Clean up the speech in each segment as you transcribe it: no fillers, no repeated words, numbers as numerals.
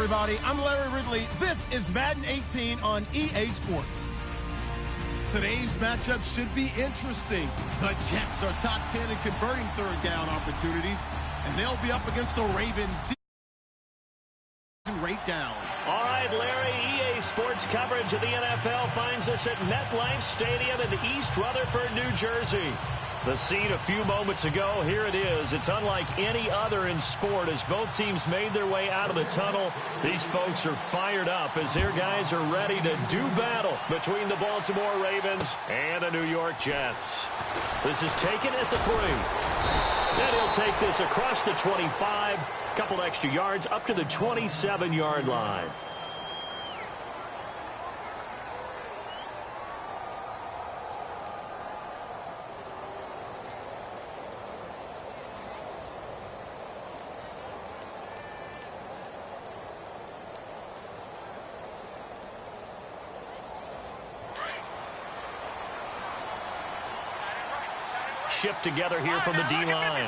everybody. I'm Larry Ridley. This is Madden 18 on EA Sports. Today's matchup should be interesting. The Jets are top 10 in converting third down opportunities, and they'll be up against the Ravens. Rate down. All right, Larry, EA Sports coverage of the NFL finds us at MetLife Stadium in East Rutherford, New Jersey. The scene a few moments ago, here it is. It's unlike any other in sport as both teams made their way out of the tunnel. These folks are fired up as their guys are ready to do battle between the Baltimore Ravens and the New York Jets. This is taken at the 3. And he'll take this across the 25, couple extra yards up to the 27-yard line. Shift together here from the D-line.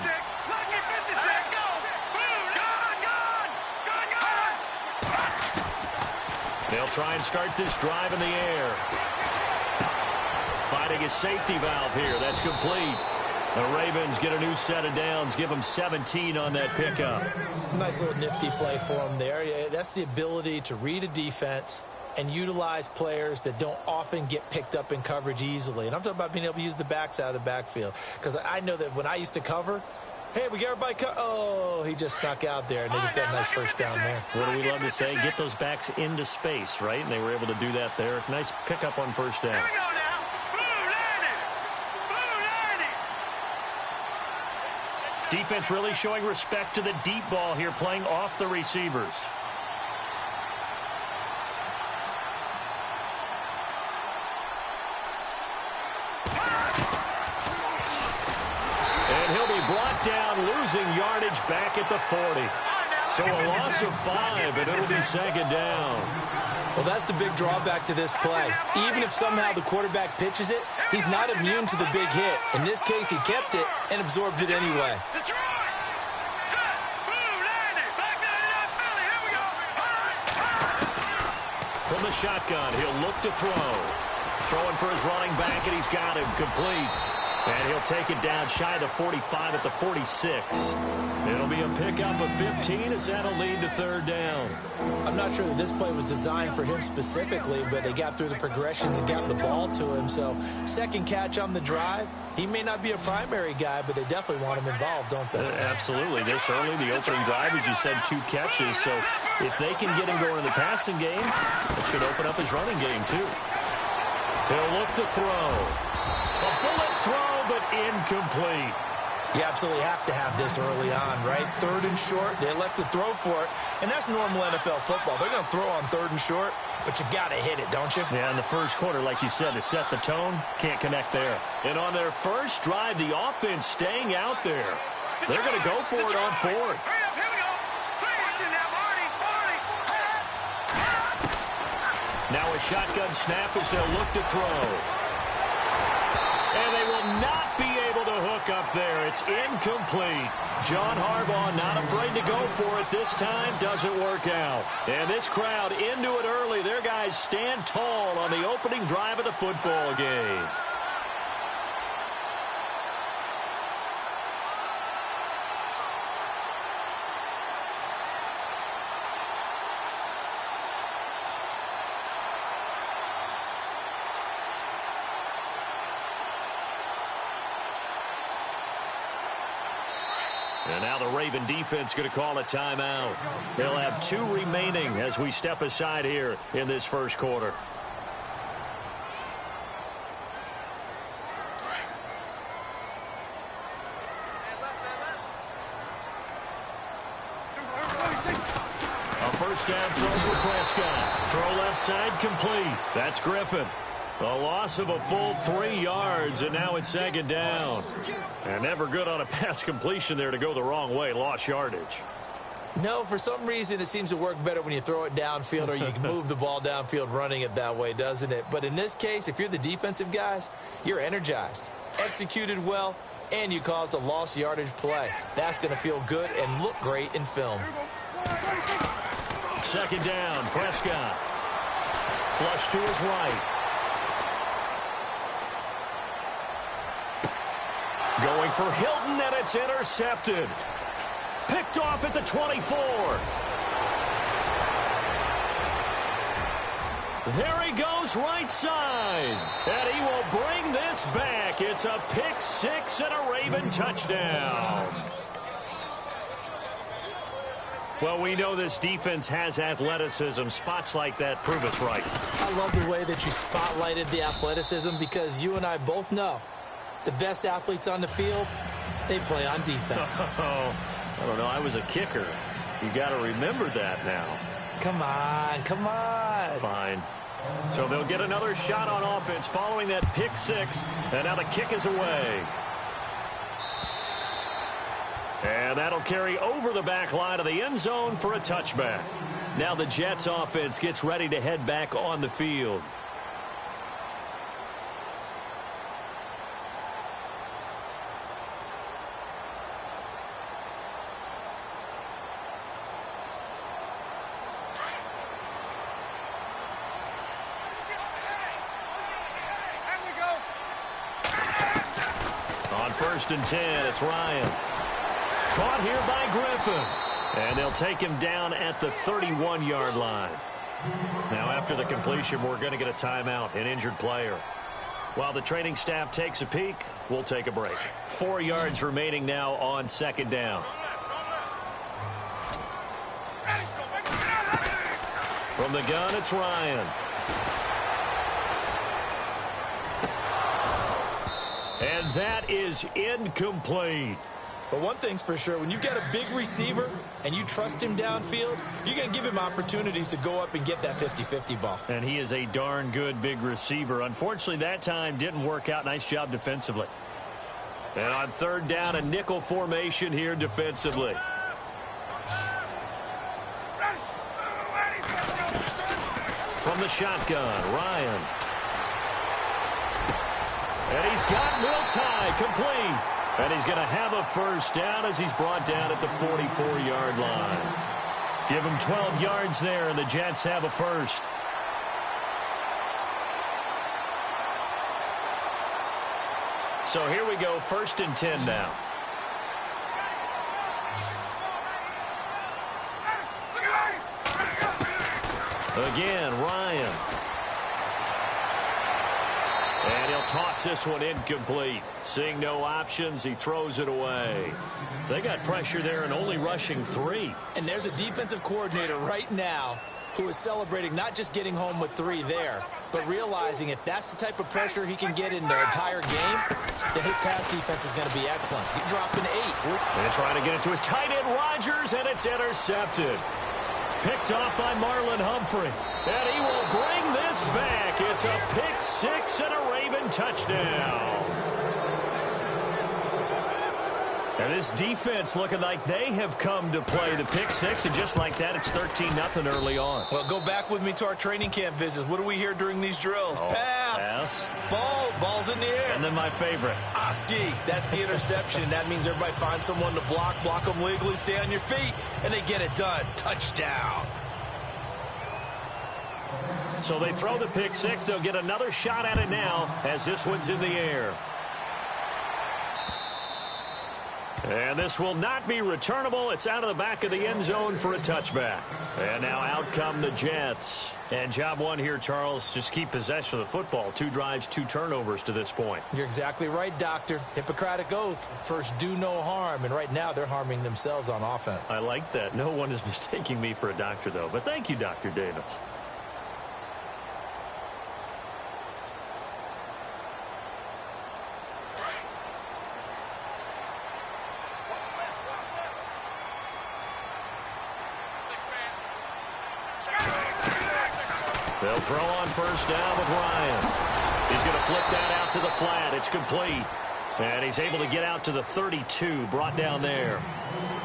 They'll try and start this drive in the air. Finding a safety valve here. That's complete. The Ravens get a new set of downs. Give them 17 on that pickup. Nice little nifty play for them there. That's the ability to read a defense and utilize players that don't often get picked up in coverage easily. And I'm talking about being able to use the backs out of the backfield. Because I know that when I used to cover, hey, we get everybody oh, he just snuck out there, and they just got a nice first down there. What do we love to say? Get those backs into space, right? And they were able to do that there. Nice pickup on first down. Defense really showing respect to the deep ball here, playing off the receivers. And he'll be brought down, losing yardage back at the 40. So a loss of 5, and it'll be second down. Well, that's the big drawback to this play. Even if somehow the quarterback pitches it, he's not immune to the big hit. In this case, he kept it and absorbed it anyway. From the shotgun, he'll look to throw. Throwing for his running back, and he's got him complete. And he'll take it down shy of the 45 at the 46. It'll be a pickup of 15 as that'll lead to third down. I'm not sure that this play was designed for him specifically, but they got through the progressions and got the ball to him. So second catch on the drive. He may not be a primary guy, but they definitely want him involved, don't they? Absolutely. This early, the opening drive, as you said, 2 catches. So if they can get him going in the passing game, it should open up his running game too. He'll look to throw. A bullet throw, but incomplete. You absolutely have to have this early on, right? 3rd and short, they elect to throw for it, and that's normal NFL football. They're going to throw on 3rd and short, but you've got to hit it, don't you? Yeah, in the first quarter, like you said, to set the tone, can't connect there. And on their first drive, the offense staying out there. They're going to go for it on 4th. Now a shotgun snap as they'll look to throw. And they will not be able to hook up there. It's incomplete. John Harbaugh not afraid to go for it this time. Doesn't work out. And this crowd into it early. Their guys stand tall on the opening drive of the football game. And now the Raven defense going to call a timeout. They'll have 2 remaining as we step aside here in this first quarter. A first down throw for Prescott. Throw left side complete. That's Griffin. A loss of a full 3 yards, and now it's second down. And never good on a pass completion there to go the wrong way. Lost yardage. No, for some reason, it seems to work better when you throw it downfield or you can move the ball downfield running it that way, doesn't it? But in this case, if you're the defensive guys, you're energized, executed well, and you caused a lost yardage play. That's going to feel good and look great in film. Second down, Prescott. Flush to his right. Going for Hilton, and it's intercepted. Picked off at the 24. There he goes, right side. And he will bring this back. It's a pick six and a Raven touchdown. Well, we know this defense has athleticism. Spots like that prove us right. I love the way that you spotlighted the athleticism because you and I both know the best athletes on the field, they play on defense. I don't know. I was a kicker. You got to remember that now. Come on, come on. Fine. So they'll get another shot on offense following that pick six, and now the kick is away. And that'll carry over the back line of the end zone for a touchback. Now the Jets offense gets ready to head back on the field. On 1st and 10, it's Ryan. Caught here by Griffin. And they'll take him down at the 31-yard line. Now, after the completion, we're going to get a timeout, an injured player. While the training staff takes a peek, we'll take a break. 4 yards remaining now on second down. From the gun, it's Ryan. And that is incomplete. But one thing's for sure, when you get a big receiver and you trust him downfield, you're going to give him opportunities to go up and get that 50-50 ball. And he is a darn good big receiver. Unfortunately, that time didn't work out. Nice job defensively. And on third down, a nickel formation here defensively. From the shotgun, Ryan. And he's got Miltide complete. And he's going to have a first down as he's brought down at the 44-yard line. Give him 12 yards there, and the Jets have a first. So here we go, 1st and 10 now. Again, Ryan. And he'll toss this one incomplete. Seeing no options, he throws it away. They got pressure there and only rushing 3. And there's a defensive coordinator right now who is celebrating not just getting home with 3 there, but realizing if that's the type of pressure he can get in the entire game, then his pass defense is going to be excellent. He dropped an 8. And trying to get it to his tight end, Rodgers, and it's intercepted. Picked off by Marlon Humphrey. And he will bring this back. It's a pick six and a Raven touchdown. And this defense looking like they have come to play the pick six. And just like that, it's 13-0 early on. Well, go back with me to our training camp visits. What do we hear during these drills? Pass. Ball's in the air. And then my favorite. Oski. That's the interception. That means everybody finds someone to block them legally, stay on your feet, and they get it done. Touchdown. So they throw the pick six. They'll get another shot at it now as this one's in the air. And this will not be returnable. It's out of the back of the end zone for a touchback. And now out come the Jets. And job one here, Charles, just keep possession of the football. 2 drives, 2 turnovers to this point. You're exactly right, Doctor. Hippocratic oath. First, do no harm. And right now, they're harming themselves on offense. I like that. No one is mistaking me for a doctor, though. But thank you, Dr. Davis. They'll throw on first down with Ryan. He's going to flip that out to the flat. It's complete. And he's able to get out to the 32, brought down there.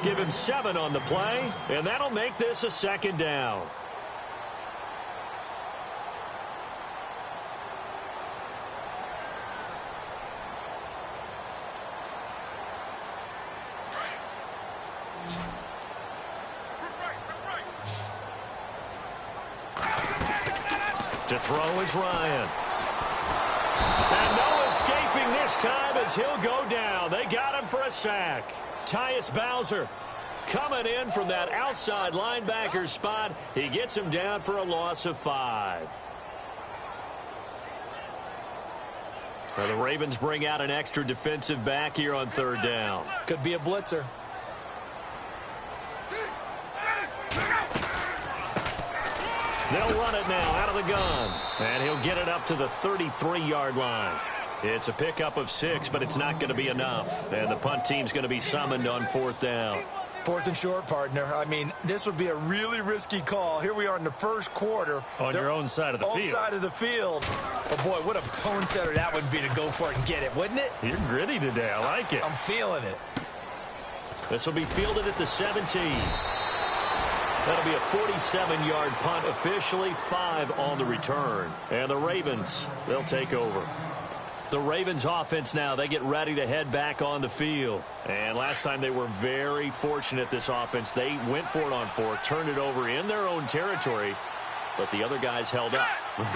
Give him 7 on the play, and that'll make this a second down. To throw is Ryan. And no escaping this time as he'll go down. They got him for a sack. Tyus Bowser coming in from that outside linebacker spot. He gets him down for a loss of 5. Now the Ravens bring out an extra defensive back here on 3rd down. Could be a blitzer. They'll run it now out of the gun. And he'll get it up to the 33-yard line. It's a pickup of 6, but it's not going to be enough. And the punt team's going to be summoned on 4th down. 4th and short, partner. I mean, this would be a really risky call. Here we are in the first quarter. On your own side of the field. Own side of the field. But, boy, what a tone setter that would be to go for it and get it, wouldn't it? You're gritty today. I like it. I'm feeling it. This will be fielded at the 17. That'll be a 47-yard punt, officially 5 on the return. And the Ravens, they'll take over. The Ravens offense now, they get ready to head back on the field. And last time they were very fortunate, this offense. They went for it on 4th, turned it over in their own territory, but the other guys held up.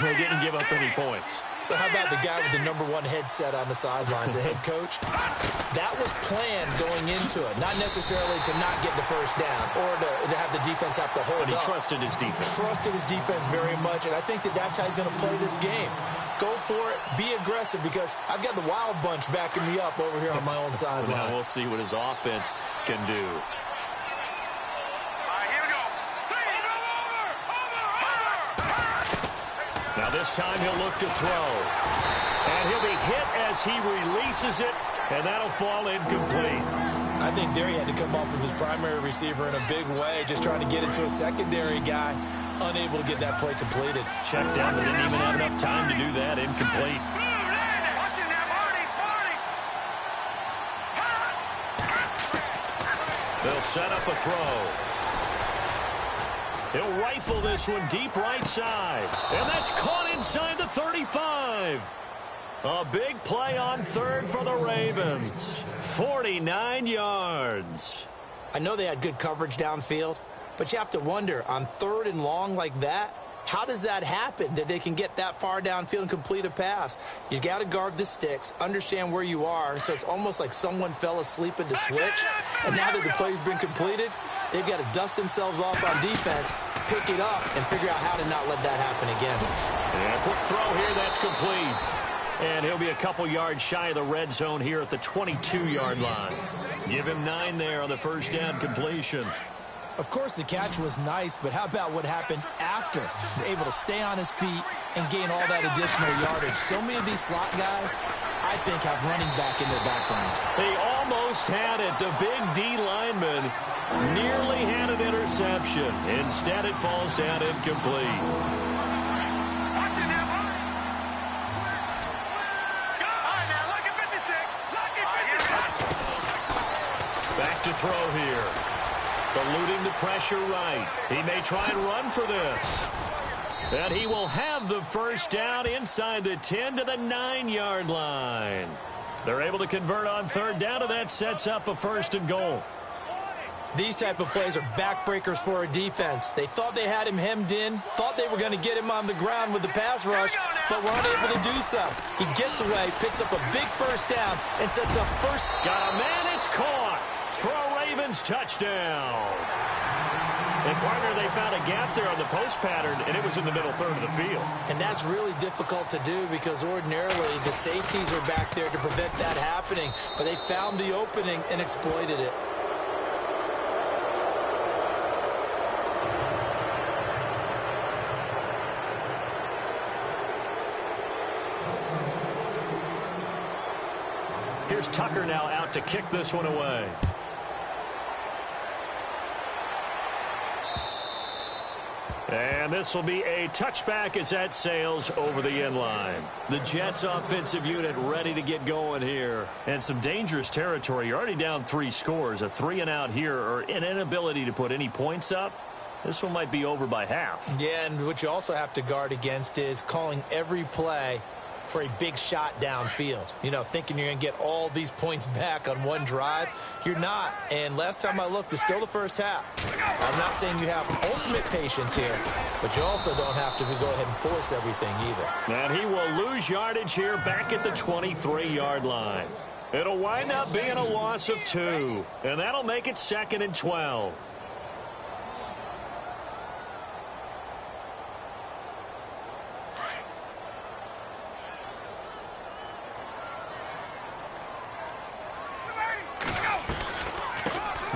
They didn't give up any points. So how about the guy with the #1 headset on the sidelines, the head coach? That was planned going into it, not necessarily to not get the first down or to have the defense have to hold up. But he trusted his defense. Trusted his defense very much, and I think that's how he's going to play this game. Go for it, be aggressive, because I've got the wild bunch backing me up over here on my own sideline. Now we'll see what his offense can do. Now this time he'll look to throw. And he'll be hit as he releases it, and that'll fall incomplete. I think there he had to come off of his primary receiver in a big way, just trying to get it to a secondary guy. Unable to get that play completed. Checked down, but didn't even have enough time to do that. Incomplete. They'll set up a throw. He'll rifle this one deep right side. And that's caught inside the 35. A big play on 3rd for the Ravens. 49 yards. I know they had good coverage downfield, but you have to wonder, on 3rd and long like that, how does that happen, that they can get that far downfield and complete a pass? You got to guard the sticks, understand where you are, so it's almost like someone fell asleep at the switch, and now that the play's been completed, they've got to dust themselves off on defense, pick it up, and figure out how to not let that happen again. And a quick throw here, that's complete. And he'll be a couple yards shy of the red zone here at the 22-yard line. Give him 9 there on the first down completion. Of course, the catch was nice, but how about what happened after? Able to stay on his feet and gain all that additional yardage. So many of these slot guys, I think, have running back in their background. They almost had it. The big D lineman nearly had an interception. Instead, it falls down incomplete. Back to throw here. Eluding the pressure right. He may try and run for this. And he will have the first down inside the 10 to the 9-yard line. They're able to convert on 3rd down, and that sets up a 1st and goal. These type of plays are backbreakers for a defense. They thought they had him hemmed in, thought they were going to get him on the ground with the pass rush, but were unable to do so. He gets away, picks up a big first down, and sets up first. Got a man, it's caught for a Ravens touchdown. And, partner, they found a gap there on the post pattern, and it was in the middle 3rd of the field. And that's really difficult to do because ordinarily the safeties are back there to prevent that happening. But they found the opening and exploited it. Here's Tucker now out to kick this one away. And this will be a touchback as that sails over the end line. The Jets offensive unit ready to get going here. And some dangerous territory. You're already down 3 scores. A 3-and-out here, or an inability to put any points up. This one might be over by half. Yeah, and what you also have to guard against is calling every play for a big shot downfield. You know, thinking you're going to get all these points back on one drive. You're not. And last time I looked, it's still the first half. I'm not saying you have ultimate patience here, but you also don't have to go ahead and force everything either. And he will lose yardage here back at the 23-yard line. It'll wind up being a loss of 2, and that'll make it 2nd and 12.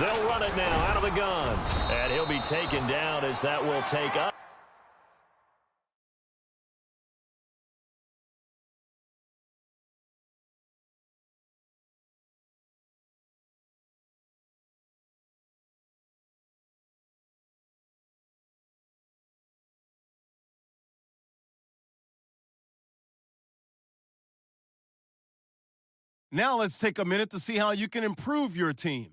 They'll run it now out of the gun. And he'll be taken down as that will take up. Now let's take a minute to see how you can improve your team.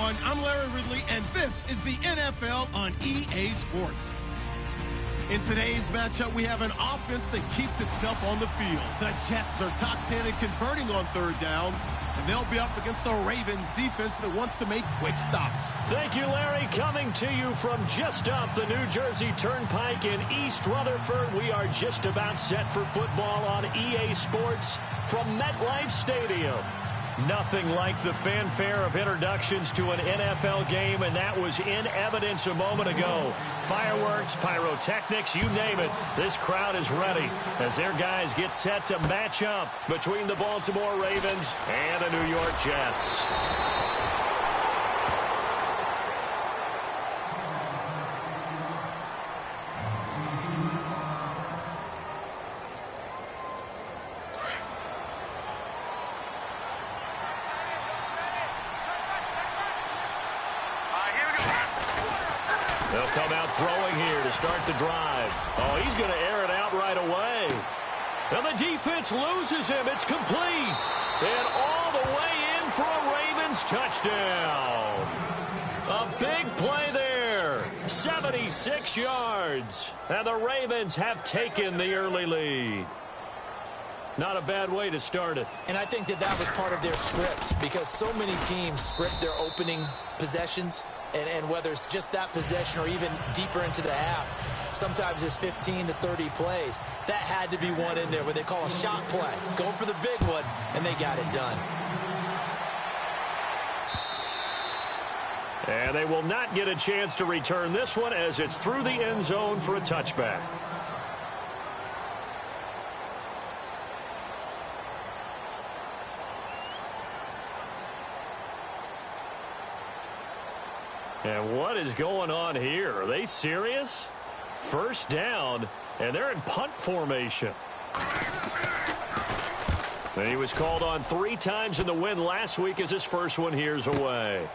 everyone. I'm Larry Ridley, and this is the NFL on EA Sports. In today's matchup, we have an offense that keeps itself on the field. The Jets are top 10 in converting on third down, and they'll be up against the Ravens defense that wants to make quick stops. Thank you, Larry. Coming to you from just off the New Jersey Turnpike in East Rutherford, we are just about set for football on EA Sports from MetLife Stadium. Nothing like the fanfare of introductions to an NFL game, and that was in evidence a moment ago. Fireworks, pyrotechnics, you name it. This crowd is ready as their guys get set to match up between the Baltimore Ravens and the New York Jets. They'll come out throwing here to start the drive. Oh, he's going to air it out right away. And the defense loses him. It's complete. And all the way in for a Ravens touchdown. A big play there. 76 yards. And the Ravens have taken the early lead. Not a bad way to start it. And I think that was part of their script, because so many teams script their opening possessions. And whether it's just that possession or even deeper into the half, sometimes it's 15 to 30 plays. That had to be one in there where they call a shot play. Go for the big one, and they got it done. And they will not get a chance to return this one as it's through the end zone for a touchback. And what is going on here? Are they serious? First down, and they're in punt formation. And he was called on 3 times in the win last week as his first one here's away.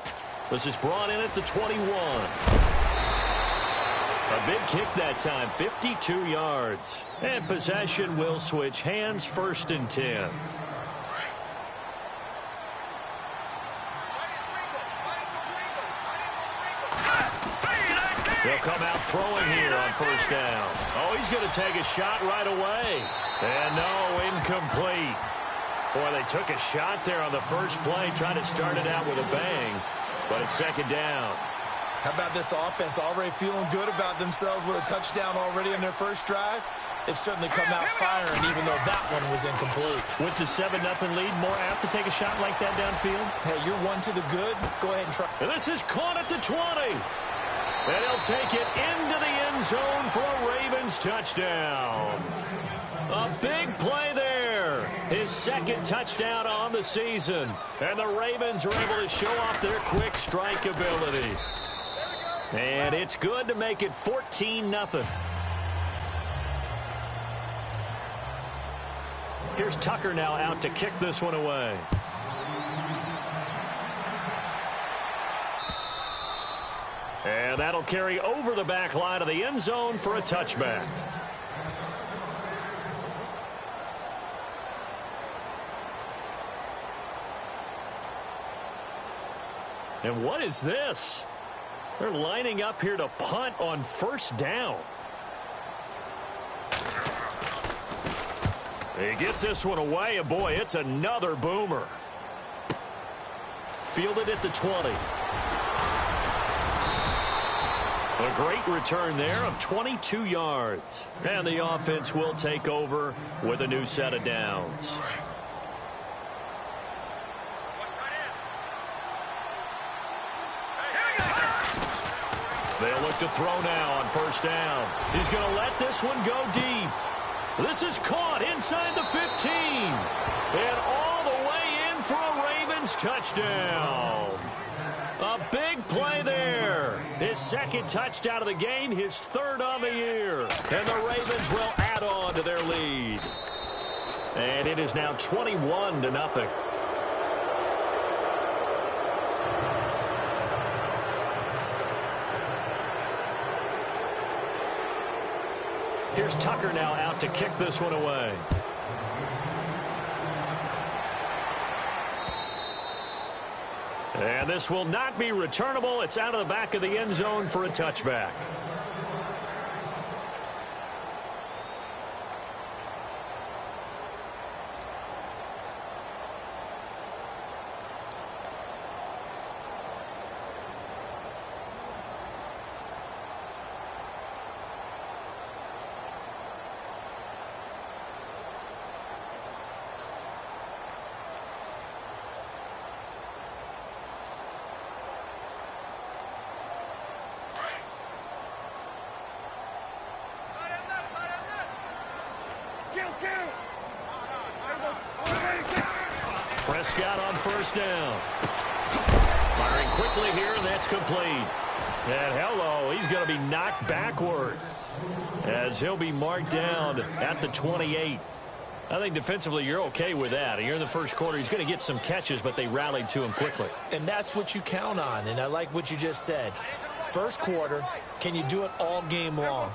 This is brought in at the 21. A big kick that time, 52 yards. And possession will switch hands, 1st and 10. They'll come out throwing here on first down. Oh, he's going to take a shot right away. And no, incomplete. Boy, they took a shot there on the first play, trying to start it out with a bang. But it's 2nd down. How about this offense already feeling good about themselves with a touchdown already in their first drive? They've certainly come out firing, even though that one was incomplete. With the 7-0 lead, more apt to take a shot like that downfield? Hey, you're one to the good. Go ahead and try. And this is caught at the 20. And he'll take it into the end zone for a Ravens touchdown. A big play there. His 2nd touchdown on the season. And the Ravens are able to show off their quick strike ability. And it's good to make it 14-0. Here's Tucker now out to kick this one away. And that'll carry over the back line of the end zone for a touchback. And what is this? They're lining up here to punt on first down. He gets this one away, and boy, it's another boomer. Fielded at the 20. A great return there of 22 yards. And the offense will take over with a new set of downs. They'll look to throw now on first down. He's going to let this one go deep. This is caught inside the 15. And all the way in for a Ravens touchdown. A big play there. His 2nd touchdown of the game, his 3rd on the year. And the Ravens will add on to their lead. And it is now 21-0. Here's Tucker now out to kick this one away. And this will not be returnable. It's out of the back of the end zone for a touchback. Prescott on first down. Firing quickly here, and that's complete. And hello, he's going to be knocked backward as he'll be marked down at the 28. I think defensively you're okay with that. Here in the first quarter, he's going to get some catches, but they rallied to him quickly. And that's what you count on, and I like what you just said. First quarter, can you do it all game long?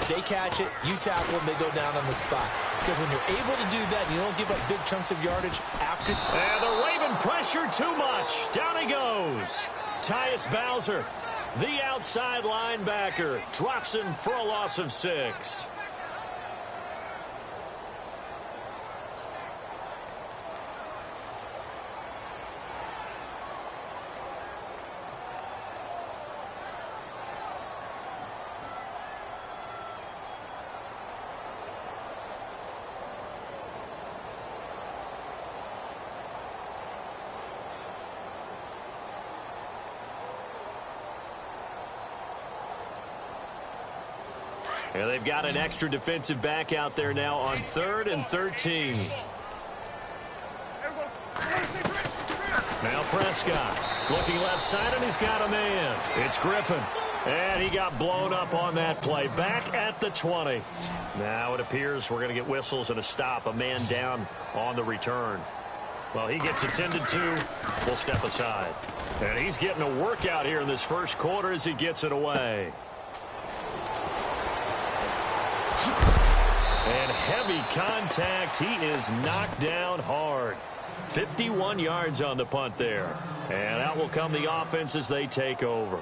They catch it, you tackle them, they go down on the spot. Because when you're able to do that, you don't give up big chunks of yardage after. And the Raven pressure too much. Down he goes. Tyus Bowser, the outside linebacker, drops him for a loss of 6. And they've got an extra defensive back out there now on 3rd and 13. Now Prescott looking left side, and he's got a man. It's Griffin. And he got blown up on that play. Back at the 20. Now it appears we're going to get whistles and a stop. A man down on the return. Well, he gets attended to. We'll step aside. And he's getting a workout here in this first quarter as he gets it away. And heavy contact. He is knocked down hard. 51 yards on the punt there. And out will come the offense as they take over.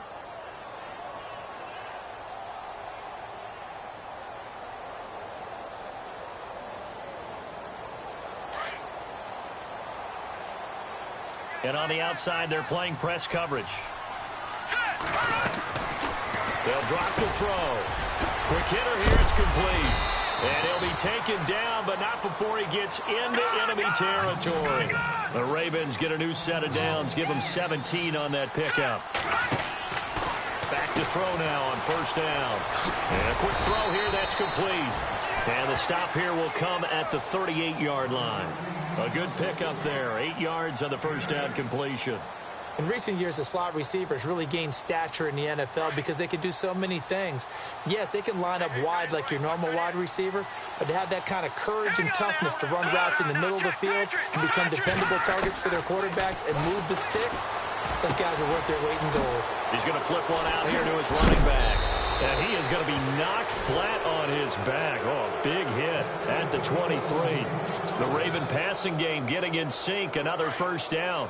And on the outside, they're playing press coverage. They'll drop the throw. Quick hitter here, it's complete. And he'll be taken down, but not before he gets into enemy territory. The Ravens get a new set of downs, give them 17 on that pickup. Back to throw now on first down. And a quick throw here, that's complete. And the stop here will come at the 38-yard line. A good pickup there, 8 yards on the first down completion. In recent years, the slot receivers really gained stature in the NFL because they can do so many things. Yes, they can line up wide like your normal wide receiver, but to have that kind of courage and toughness to run routes in the middle of the field and become dependable targets for their quarterbacks and move the sticks, those guys are worth their weight in gold. He's going to flip one out here to his running back. And he is going to be knocked flat on his back. Oh, a big hit at the 23. The Raven passing game getting in sync. Another first down.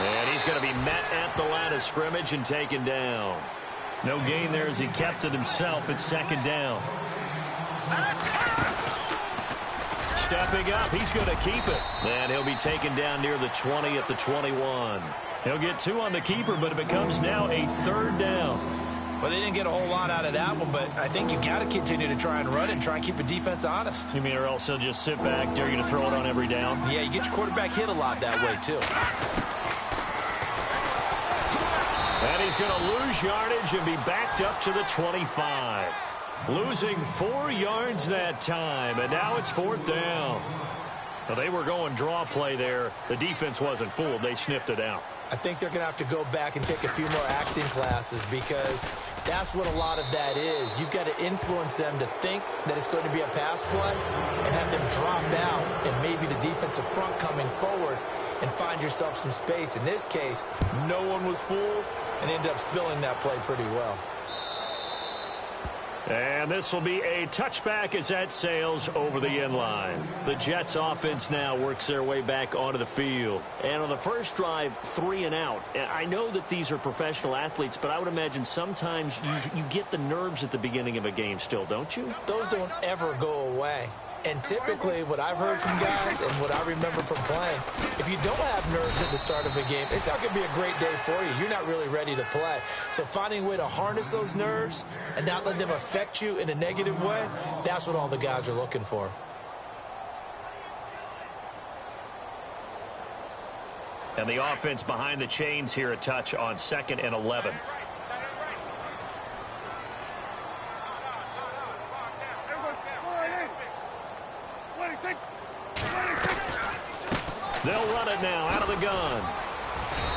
And he's going to be met at the line of scrimmage and taken down. No gain there as he kept it himself at second down. Stepping up, he's going to keep it. And he'll be taken down near the 20 at the 21. He'll get 2 on the keeper, but it becomes now a third down. Well, they didn't get a whole lot out of that one, but I think you got to continue to try and run and try and keep the defense honest. You mean or else he'll just sit back, dare you to throw it on every down? Yeah, you get your quarterback hit a lot that way, too. And he's going to lose yardage and be backed up to the 25. Losing 4 yards that time, and now it's 4th down. Well, they were going draw play there. The defense wasn't fooled. They sniffed it out. I think they're going to have to go back and take a few more acting classes because that's what a lot of that is. You've got to influence them to think that it's going to be a pass play and have them drop out and maybe the defensive front coming forward and find yourself some space. In this case, no one was fooled and ended up spilling that play pretty well. And this will be a touchback as that sails over the end line. The Jets offense now works their way back onto the field. And on the first drive, 3 and out. I know that these are professional athletes, but I would imagine sometimes you get the nerves at the beginning of a game still, don't you? Those don't ever go away. And typically, what I've heard from guys and what I remember from playing, if you don't have nerves at the start of a game, it's not going to be a great day for you. You're not really ready to play. So finding a way to harness those nerves and not let them affect you in a negative way, that's what all the guys are looking for. And the offense behind the chains here a touch on 2nd and 11. They'll run it now out of the gun.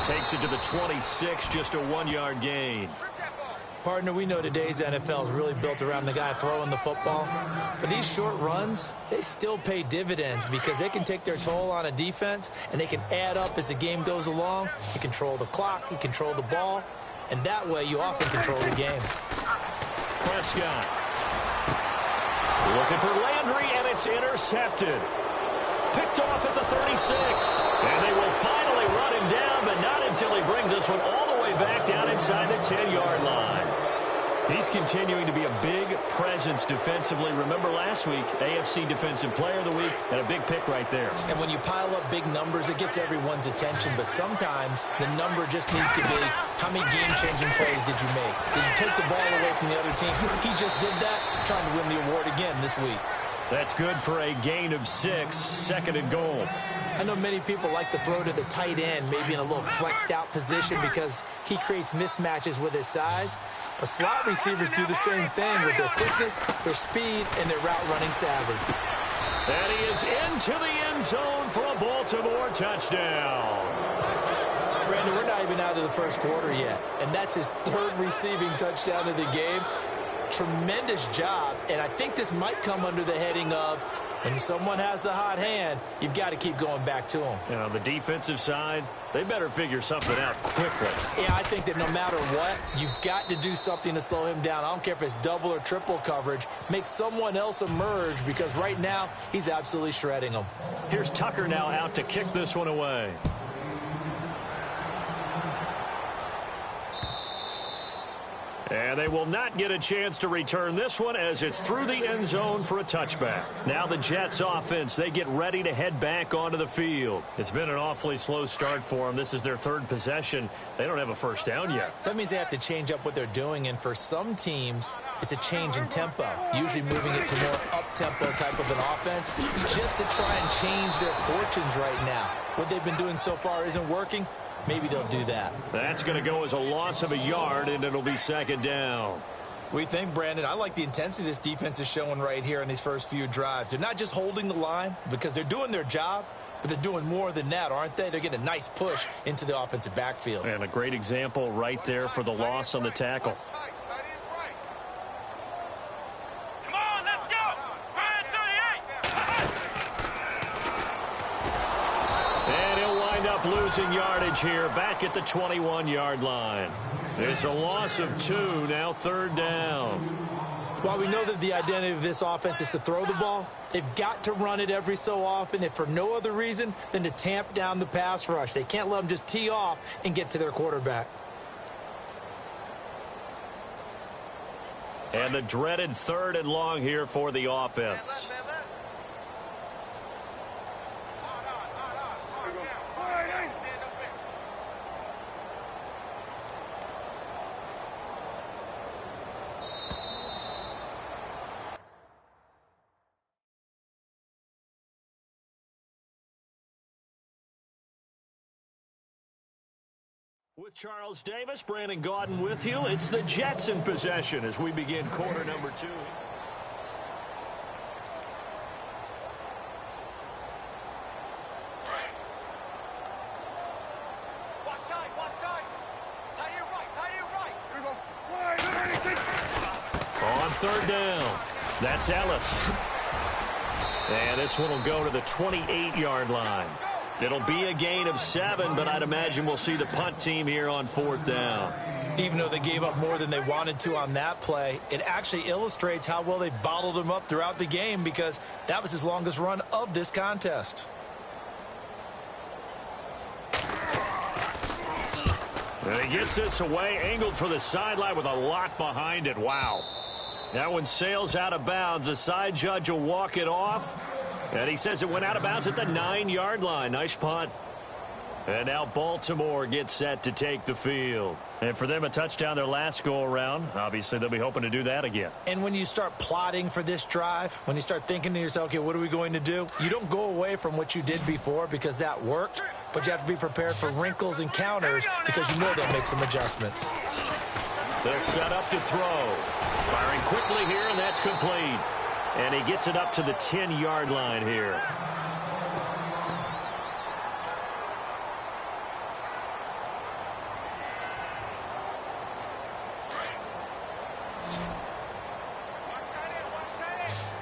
Takes it to the 26, just a 1-yard gain. Partner, we know today's NFL is really built around the guy throwing the football. But these short runs, they still pay dividends because they can take their toll on a defense and they can add up as the game goes along. You control the clock, you control the ball, and that way you often control the game. Prescott. Looking for Landry, and it's intercepted. Picked off at the 36. And they will finally run him down, but not until he brings this one all the way back down inside the 10-yard line. He's continuing to be a big presence defensively. Remember last week, AFC Defensive Player of the Week, and a big pick right there. And when you pile up big numbers, it gets everyone's attention. But sometimes the number just needs to be, how many game-changing plays did you make? Did you take the ball away from the other team? He just did that, trying to win the award again this week. That's good for a gain of 6, 2nd and goal. I know many people like to throw to the tight end, maybe in a little flexed out position because he creates mismatches with his size. But slot receivers do the same thing with their quickness, their speed, and their route running savvy. And he is into the end zone for a Baltimore touchdown. Brandon, we're not even out of the first quarter yet, and that's his 3rd receiving touchdown of the game. Tremendous job, and I think this might come under the heading of when someone has the hot hand, you've got to keep going back to them. You know, the defensive side, they better figure something out quickly. Yeah, I think that no matter what, you've got to do something to slow him down. I don't care if it's double or triple coverage. Make someone else emerge because right now he's absolutely shredding them. Here's Tucker now out to kick this one away. And they will not get a chance to return this one as it's through the end zone for a touchback. Now the Jets offense, they get ready to head back onto the field. It's been an awfully slow start for them. This is their 3rd possession. They don't have a first down yet. So that means they have to change up what they're doing, and for some teams, it's a change in tempo, usually moving it to more up-tempo type of an offense just to try and change their fortunes right now. What they've been doing so far isn't working. Maybe they'll do that. That's going to go as a loss of a yard, and it'll be 2nd down. We think, Brandon, I like the intensity this defense is showing right here in these first few drives. They're not just holding the line because they're doing their job, but they're doing more than that, aren't they? They're getting a nice push into the offensive backfield. And a great example right there for the loss on the tackle. Losing yardage here back at the 21-yard line. It's a loss of 2, now 3rd down. While we know that the identity of this offense is to throw the ball, they've got to run it every so often, if for no other reason than to tamp down the pass rush. They can't let them just tee off and get to their quarterback. And the dreaded 3rd and long here for the offense. With Charles Davis, Brandon Gaudin with you. It's the Jets in possession as we begin quarter number 2. On 3rd down, that's Ellis. And this one will go to the 28-yard line. It'll be a gain of 7, but I'd imagine we'll see the punt team here on 4th down. Even though they gave up more than they wanted to on that play, it actually illustrates how well they bottled him up throughout the game, because that was his longest run of this contest. And he gets this away, angled for the sideline with a lot behind it. Wow. That one sails out of bounds. The side judge will walk it off. And he says it went out of bounds at the 9-yard line. Nice punt. And now Baltimore gets set to take the field. And for them, a touchdown their last go-around. Obviously, they'll be hoping to do that again. And when you start plotting for this drive, when you start thinking to yourself, okay, what are we going to do? You don't go away from what you did before because that worked, but you have to be prepared for wrinkles and counters because you know they'll make some adjustments. They'll set up to throw. Firing quickly here, and that's complete. And he gets it up to the 10-yard line here.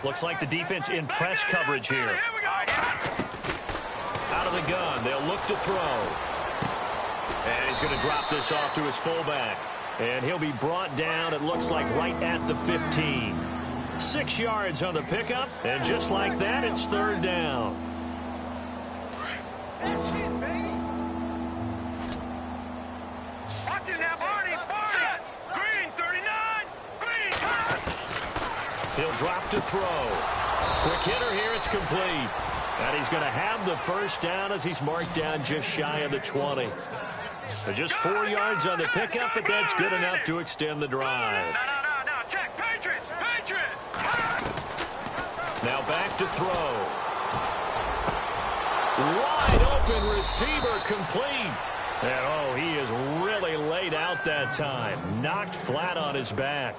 Looks like the defense in press coverage here. Out of the gun, they'll look to throw. And he's going to drop this off to his fullback. And he'll be brought down, it looks like, right at the 15. 6 yards on the pickup, and just like that, it's third down. That's it, baby. Watch it now, Barney. Green, 39. Green. He'll drop to throw. Quick hitter here, it's complete. And he's going to have the first down as he's marked down just shy of the 20. So just 4 yards on the pickup, but that's good enough to extend the drive. No. Check. Patriots. Now back to throw. Wide open receiver complete. And, he is really laid out that time. Knocked flat on his back.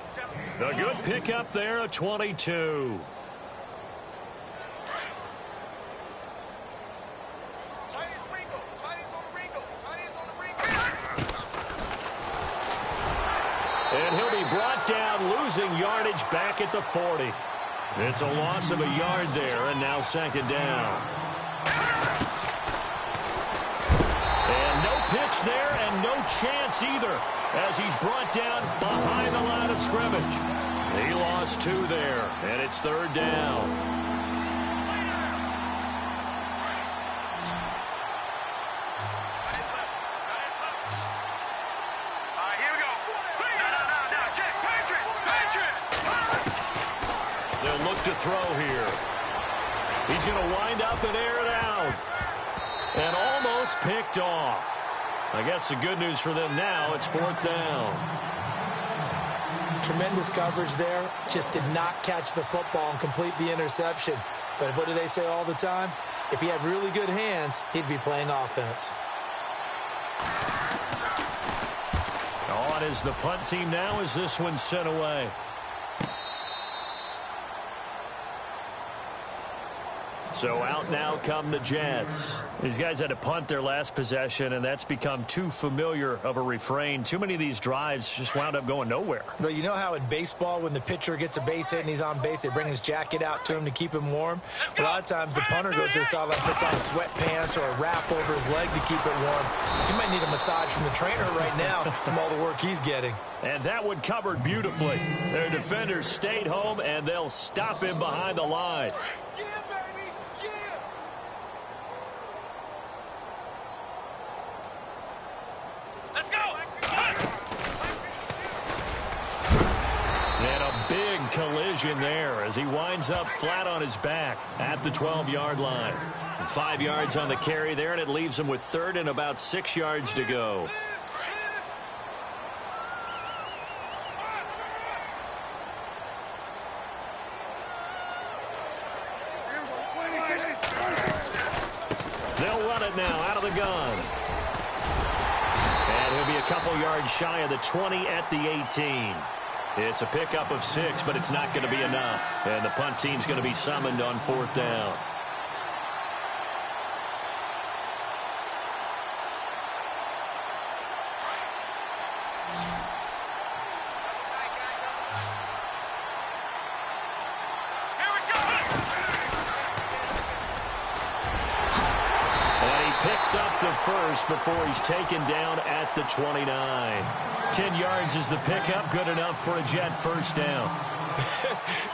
The good pickup there, a 22. And he'll be brought down, losing yardage back at the 40. It's a loss of a yard there, and now second down. And no pitch there, and no chance either, as he's brought down behind the line of scrimmage. He lost 2 there, and it's third down. To throw here. He's going to wind up and air it out. And almost picked off. I guess the good news for them now, it's fourth down. Tremendous coverage there. Just did not catch the football and complete the interception. But what do they say all the time? If he had really good hands, he'd be playing offense. On is the punt team now as this one's sent away. So out now come the Jets. These guys had to punt their last possession, and that's become too familiar of a refrain. Too many of these drives just wound up going nowhere. But you know how in baseball, when the pitcher gets a base hit and he's on base, they bring his jacket out to him to keep him warm? A lot of times the punter goes to the sideline, puts on sweatpants or a wrap over his leg to keep it warm. He might need a massage from the trainer right now from all the work he's getting. And that one covered beautifully. Their defenders stayed home, and they'll stop him behind the line. Collision there as he winds up flat on his back at the 12-yard line. 5 yards on the carry there, and it leaves him with third and about 6 yards to go. They'll run it now out of the gun. And he'll be a couple yards shy of the 20 at the 18. It's a pickup of 6, but it's not going to be enough. And the punt team's going to be summoned on fourth down. And he picks up the first before he's taken down at the 29. 10 yards is the pickup, good enough for a Jet first down.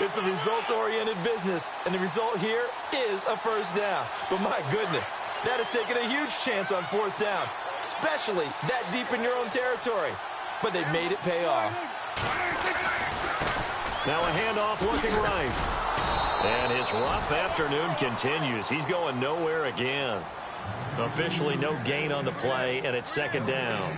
It's a result-oriented business, and the result here is a first down. But my goodness, that has taken a huge chance on fourth down, especially that deep in your own territory. But they've made it pay off. Now a handoff looking right. And his rough afternoon continues. He's going nowhere again. Officially no gain on the play, and it's second down.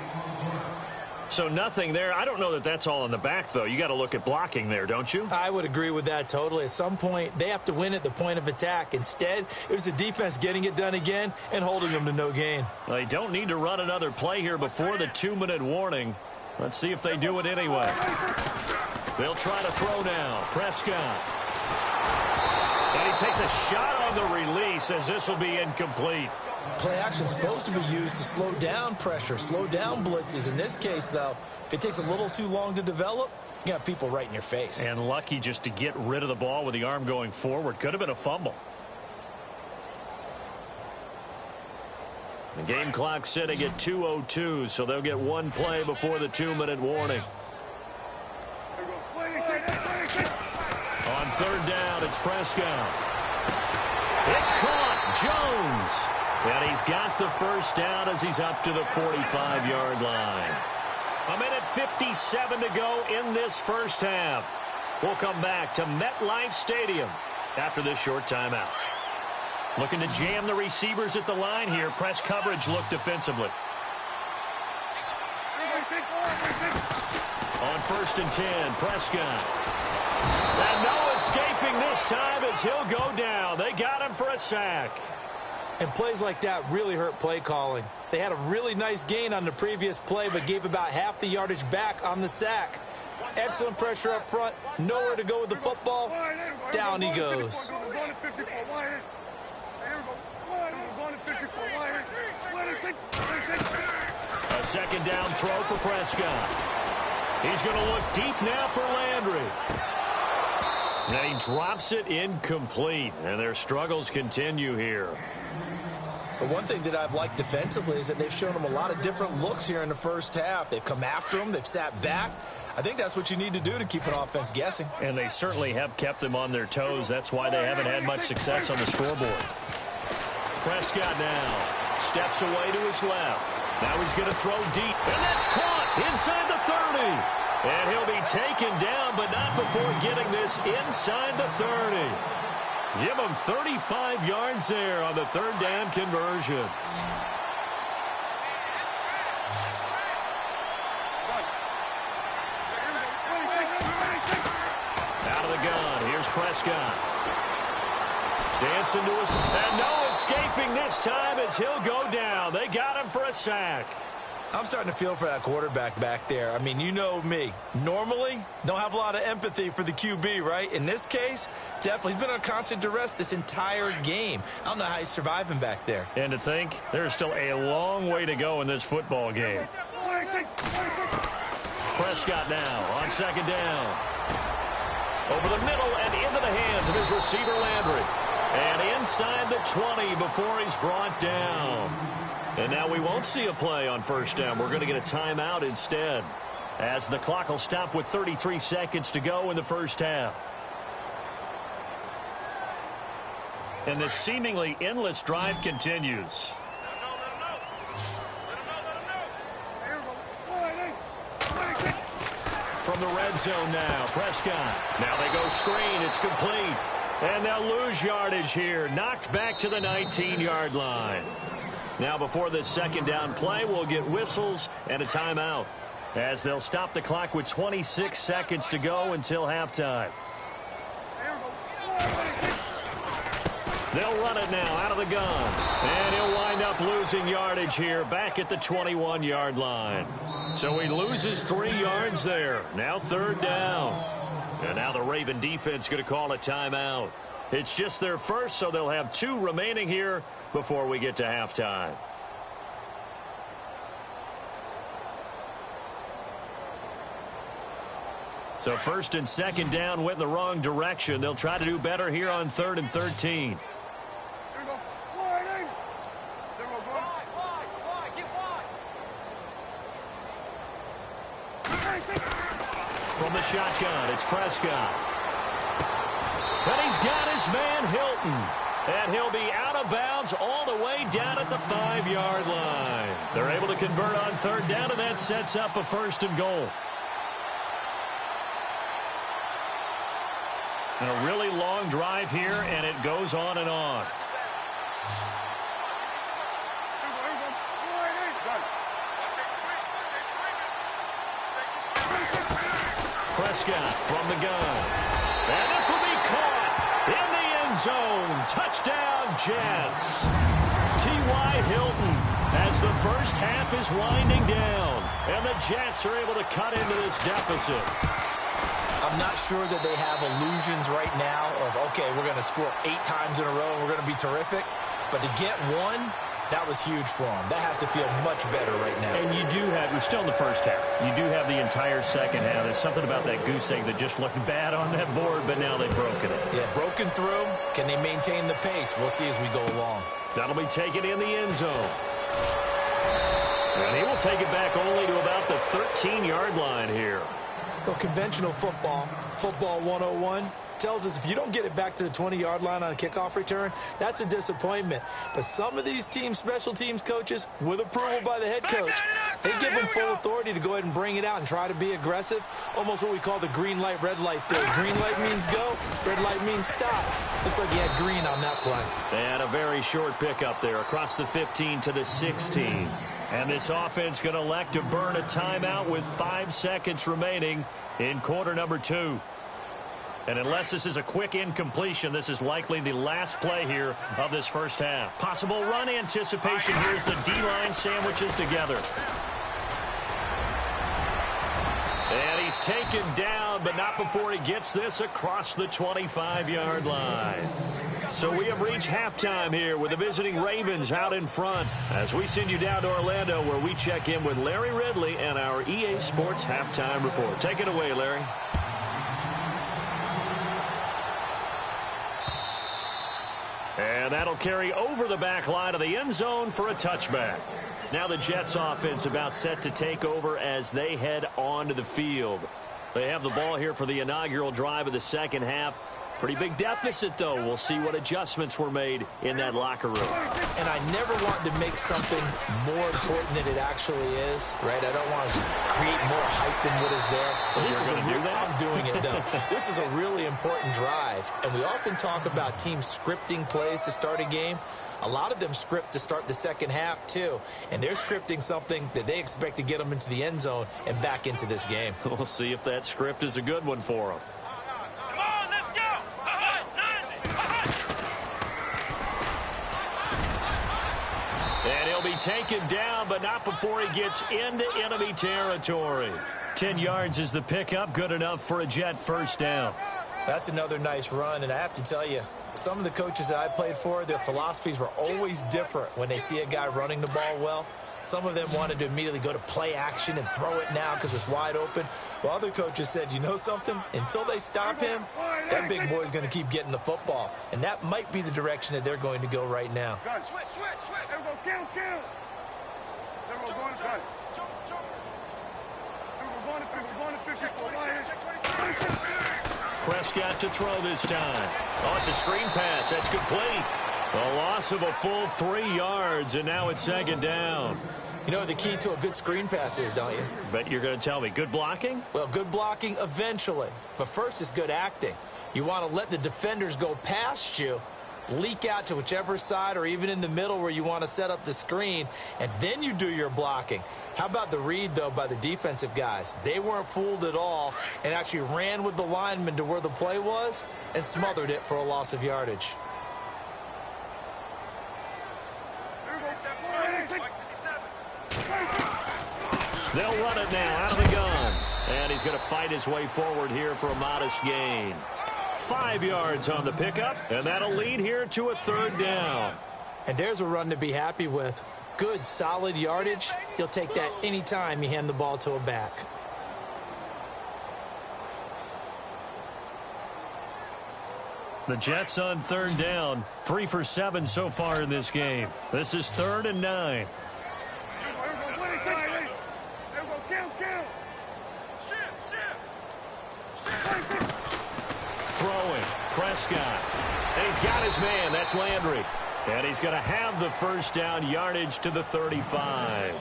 So nothing there. I don't know that that's all in the back, though. You got to look at blocking there, don't you? I would agree with that totally. At some point, they have to win at the point of attack. Instead, it was the defense getting it done again and holding them to no gain. Well, they don't need to run another play here before the 2-minute warning. Let's see if they do it anyway. They'll try to throw now. Prescott. And he takes a shot on the release as this will be incomplete. Play action is supposed to be used to slow down pressure, slow down blitzes. In this case, though, if it takes a little too long to develop, you got people right in your face. And lucky just to get rid of the ball with the arm going forward. Could have been a fumble. The game clock sitting at 2:02, so they'll get one play before the 2-minute warning. On third down, it's Prescott. It's caught. Jones. And he's got the first down as he's up to the 45-yard line. 1:57 to go in this first half. We'll come back to MetLife Stadium after this short timeout. Looking to jam the receivers at the line here. Press coverage look defensively. On 1st and 10, Prescott. And no escaping this time as he'll go down. They got him for a sack. And plays like that really hurt play calling. They had a really nice gain on the previous play, but gave about half the yardage back on the sack. Excellent pressure up front. Nowhere to go with the football. Down he goes. A second down throw for Prescott. He's going to look deep now for Landry. And he drops it incomplete. And their struggles continue here. But one thing that I've liked defensively is that they've shown them a lot of different looks here in the first half. They've come after them. They've sat back. I think that's what you need to do to keep an offense guessing. And they certainly have kept them on their toes. That's why they haven't had much success on the scoreboard. Prescott now steps away to his left. Now he's going to throw deep. And that's caught inside the 30. And he'll be taken down, but not before getting this inside the 30. Give him 35 yards there on the third down conversion. Out of the gun, here's Prescott. Dancing to his... And no escaping this time as he'll go down. They got him for a sack. I'm starting to feel for that quarterback back there. I mean, you know me. Normally, don't have a lot of empathy for the QB, right? In this case, definitely. He's been on constant duress this entire game. I don't know how he's surviving back there. And to think, there's still a long way to go in this football game. Prescott now on second down. Over the middle and into the hands of his receiver, Landry. And inside the 20 before he's brought down. And now we won't see a play on first down. We're going to get a timeout instead, as the clock will stop with 33 seconds to go in the first half. And this seemingly endless drive continues. From the red zone now, Prescott. Now they go screen. It's complete. And they'll lose yardage here. Knocked back to the 19-yard line. Now before this second down play, we'll get whistles and a timeout, as they'll stop the clock with 26 seconds to go until halftime. They'll run it now out of the gun. And he'll wind up losing yardage here back at the 21-yard line. So he loses 3 yards there. Now third down. And now the Raven defense going to call a timeout. It's just their first, so they'll have 2 remaining here before we get to halftime. So first and second down went in the wrong direction. They'll try to do better here on 3rd and 13. From the shotgun, it's Prescott. And he's got his man Hilton. And he'll be out of bounds all the way down at the 5-yard line. They're able to convert on third down, and that sets up a 1st and goal. And a really long drive here, and it goes on and on. Prescott from the gun. And this will be caught in the end zone. Touchdown, Jets. T.Y. Hilton as the first half is winding down. And the Jets are able to cut into this deficit. I'm not sure that they have illusions right now of, okay, we're going to score 8 times in a row and we're going to be terrific. But to get one, that was huge for them. That has to feel much better right now. And you do have, we're still in the first half. You do have the entire second half. There's something about that goose egg that just looked bad on that board, but now they've broken it. Yeah, broken through. Can they maintain the pace? We'll see as we go along. That'll be taken in the end zone. And he will take it back only to about the 13-yard line here. Well, conventional football 101, tells us if you don't get it back to the 20-yard line on a kickoff return, that's a disappointment. But some of these teams, special teams coaches, with approval by the head coach, they give them full authority to go ahead and bring it out and try to be aggressive. Almost what we call the green light, red light theory. Green light means go, red light means stop. Looks like he had green on that play. And a very short pickup there across the 15 to the 16. And this offense going to elect to burn a timeout with 5 seconds remaining in quarter number 2. And unless this is a quick incompletion, this is likely the last play here of this first half. Possible run anticipation here as the D-line sandwiches together. And he's taken down, but not before he gets this across the 25-yard line. So we have reached halftime here with the visiting Ravens out in front as we send you down to Orlando where we check in with Larry Ridley and our EA Sports Halftime Report. Take it away, Larry. And that'll carry over the back line of the end zone for a touchback. Now the Jets offense about set to take over as they head onto the field. They have the ball here for the inaugural drive of the second half. Pretty big deficit, though. We'll see what adjustments were made in that locker room. And I never want to make something more important than it actually is, right? I don't want to create more hype than what is there. But this is I'm doing it, though. This is a really important drive. And we often talk about teams scripting plays to start a game. A lot of them script to start the second half, too. And they're scripting something that they expect to get them into the end zone and back into this game. We'll see if that script is a good one for them. And he'll be taken down, but not before he gets into enemy territory. 10 yards is the pickup, good enough for a Jet first down. That's another nice run, and I have to tell you, some of the coaches that I played for, their philosophies were always different when they see a guy running the ball well. Some of them wanted to immediately go to play action and throw it now because it's wide open. While other coaches said, you know something? Until they stop him, that big boy's going to keep getting the football. And that might be the direction that they're going to go right now. Switch. Everyone kill. Everyone going to gun. Everyone going to 54. Prescott to throw this time. Oh, it's a screen pass. That's complete. A loss of a full 3 yards, and now it's second down. You know what the key to a good screen pass is, don't you? Bet you're going to tell me. Good blocking? Well, good blocking eventually. But first is good acting. You want to let the defenders go past you, leak out to whichever side or even in the middle where you want to set up the screen, and then you do your blocking. How about the read, though, by the defensive guys? They weren't fooled at all and actually ran with the lineman to where the play was and smothered it for a loss of yardage. They'll run it now out of the gun. And he's going to fight his way forward here for a modest gain. 5 yards on the pickup, and that'll lead here to a third down. And there's a run to be happy with. Good, solid yardage. You'll take that anytime you hand the ball to a back. The Jets on third down. 3 for 7 so far in this game. This is 3rd and 9. Prescott. And he's got his man. That's Landry. And he's going to have the first down, yardage to the 35.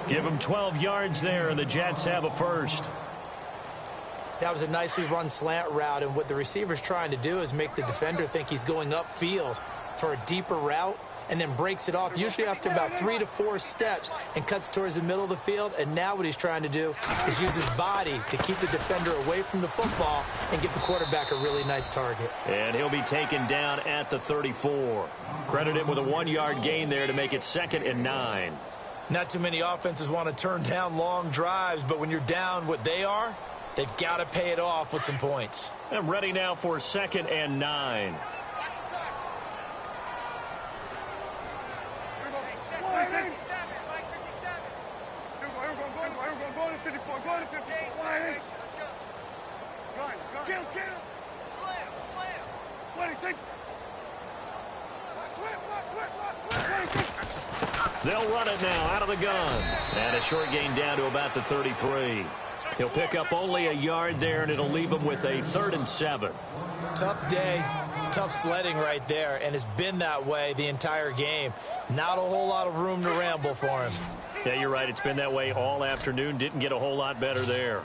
Give him 12 yards there, and the Jets have a first. That was a nicely run slant route, and what the receiver's trying to do is make the defender think he's going upfield for a deeper route, and then breaks it off, usually after about 3 to 4 steps, and cuts towards the middle of the field. And now what he's trying to do is use his body to keep the defender away from the football and give the quarterback a really nice target. And he'll be taken down at the 34. Credit him with a 1-yard gain there to make it 2nd and 9. Not too many offenses want to turn down long drives, but when you're down what they are, they've got to pay it off with some points. I'm ready now for 2nd and 9. They'll run it now out of the gun. And a short gain down to about the 33. He'll pick up only a yard there, and it'll leave him with a 3rd and 7. Tough day, tough sledding right there, and it's been that way the entire game. Not a whole lot of room to ramble for him. Yeah, you're right. It's been that way all afternoon. Didn't get a whole lot better there.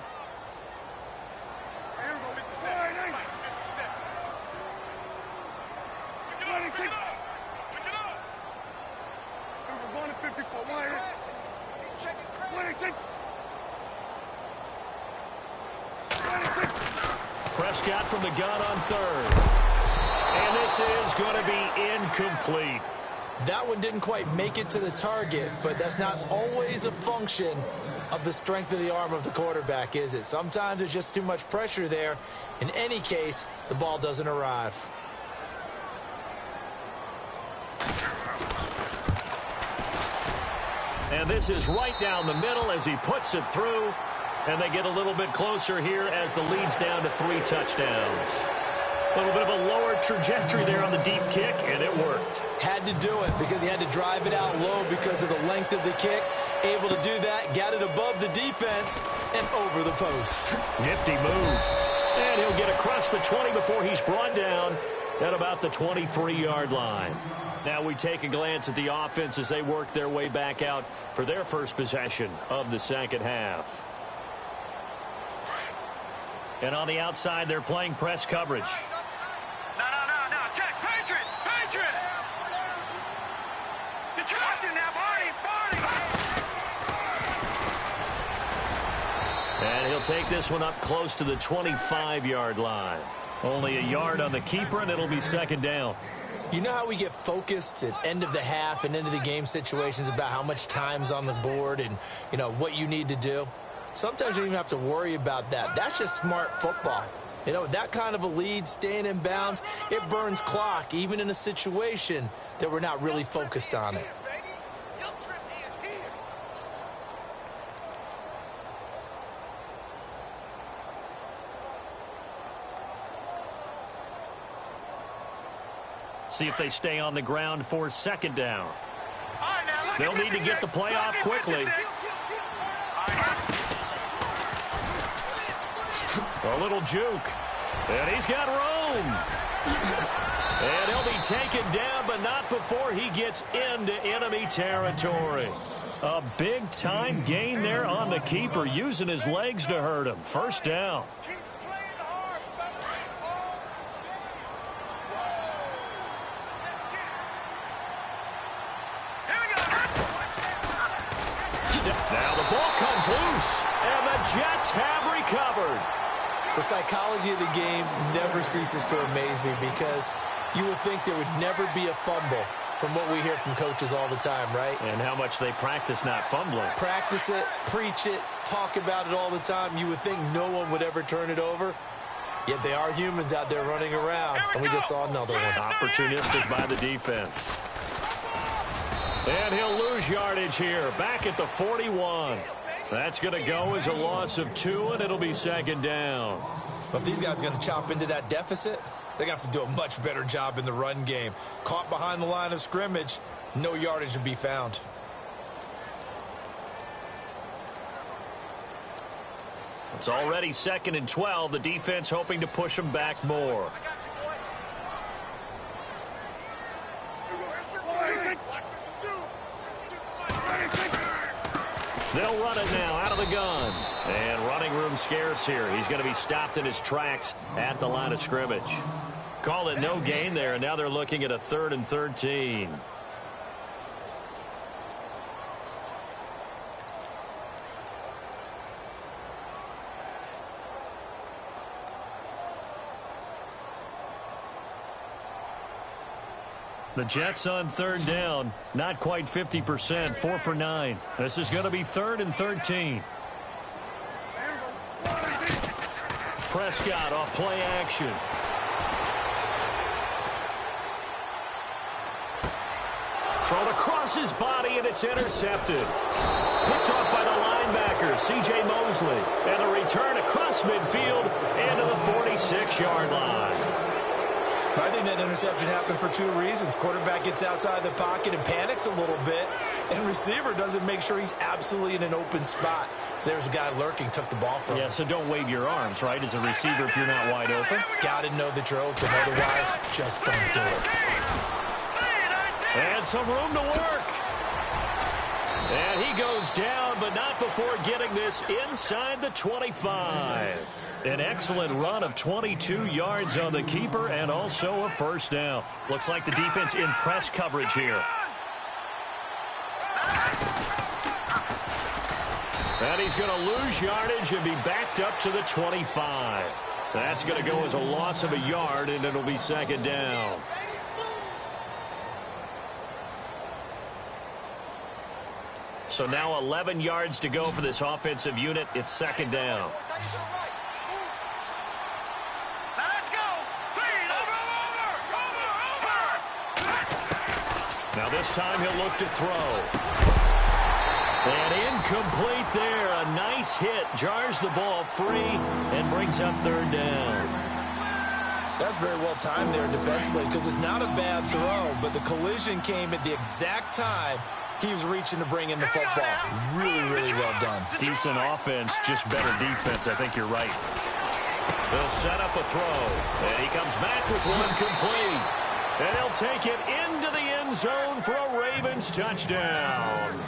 Prescott from the gun on 3rd. And this is going to be incomplete. That one didn't quite make it to the target, but that's not always a function of the strength of the arm of the quarterback, is it? Sometimes there's just too much pressure there. In any case, the ball doesn't arrive. And this is right down the middle as he puts it through. And they get a little bit closer here as the lead's down to 3 touchdowns. A little bit of a lower trajectory there on the deep kick, and it worked. Had to do it because he had to drive it out low because of the length of the kick. Able to do that, got it above the defense, and over the post. Nifty move. And he'll get across the 20 before he's brought down at about the 23-yard line. Now we take a glance at the offense as they work their way back out for their first possession of the second half. And on the outside, they're playing press coverage. No. Check. Patriot. Detroit's in now, Barney. And he'll take this one up close to the 25-yard line. Only a yard on the keeper, and it'll be 2nd down. You know how we get focused at end of the half and end of the game situations about how much time's on the board and, you know, what you need to do? Sometimes you don't even have to worry about that. That's just smart football. You know, that kind of a lead, staying in bounds, it burns clock, even in a situation that we're not really focused on it. See if they stay on the ground for 2nd down. They'll need to get the play off quickly. A little juke. And he's got room. And he'll be taken down, but not before he gets into enemy territory. A big-time gain there on the keeper, using his legs to hurt him. 1st down. Now the ball comes loose, and the Jets have recovered. The psychology of the game never ceases to amaze me because you would think there would never be a fumble from what we hear from coaches all the time, right? And how much they practice not fumbling. Practice it, preach it, talk about it all the time. You would think no one would ever turn it over. Yet they are humans out there running around, and we just saw another one. Opportunistic by the defense. And he'll lose yardage here, back at the 41. That's going to go as a loss of 2, and it'll be 2nd down. But if these guys are going to chop into that deficit, they're going to have to do a much better job in the run game. Caught behind the line of scrimmage, no yardage to be found. It's already 2nd and 12. The defense hoping to push them back more. They'll run it now out of the gun. And running room scarce here. He's going to be stopped in his tracks at the line of scrimmage. Call it no gain there, and now they're looking at a 3rd and 13. The Jets on 3rd down. Not quite 50%. 4 for 9. This is going to be 3rd and 13. Prescott off play action. Thrown across his body, and it's intercepted. Picked off by the linebacker, C.J. Mosley. And a return across midfield into the 46-yard line. I think that interception happened for 2 reasons. Quarterback gets outside the pocket and panics a little bit, and receiver doesn't make sure he's absolutely in an open spot. So there's a guy lurking, took the ball from him. Yeah, so don't wave your arms, right, as a receiver if you're not wide open. Got to know that you're open. Otherwise, just don't do it. And some room to work. And he goes down, but not before getting this inside the 25. An excellent run of 22 yards on the keeper and also a first down. Looks like the defense in press coverage here. And he's going to lose yardage and be backed up to the 25. That's going to go as a loss of a yard, and it'll be 2nd down. So now 11 yards to go for this offensive unit. It's 2nd down. Now this time he'll look to throw. And incomplete there. A nice hit. Jars the ball free and brings up 3rd down. That's very well timed there defensively because it's not a bad throw, but the collision came at the exact time he was reaching to bring in the football. Really, really well done. Decent offense, just better defense. I think you're right. They'll set up a throw. And he comes back with one complete. And he'll take it into the end zone for a Ravens touchdown.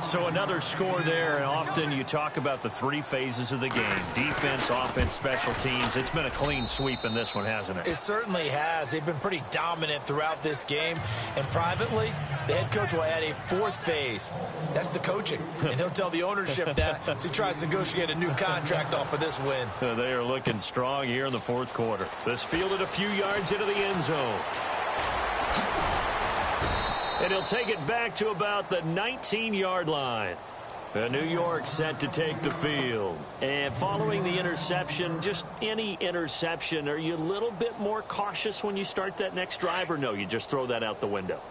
So another score there, and often you talk about the 3 phases of the game. Defense, offense, special teams. It's been a clean sweep in this one, hasn't it? It certainly has. They've been pretty dominant throughout this game. And privately, the head coach will add a 4th phase. That's the coaching. And he'll tell the ownership that as he tries to negotiate a new contract off of this win. They are looking strong here in the 4th quarter. This fielded a few yards into the end zone. And he'll take it back to about the 19-yard line. New York set to take the field. And following the interception, just any interception, are you a little bit more cautious when you start that next drive, or no, you just throw that out the window?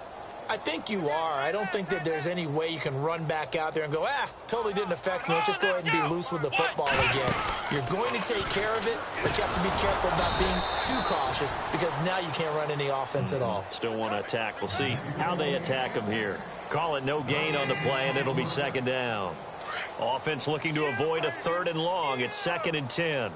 I think you are. I don't think that there's any way you can run back out there and go, totally didn't affect me. Let's just go ahead and be loose with the football again. You're going to take care of it, but you have to be careful about being too cautious because now you can't run any offense at all. Still want to attack. We'll see how they attack them here. Call it no gain on the play, and it'll be 2nd down. Offense looking to avoid a 3rd and long. It's 2nd and 10.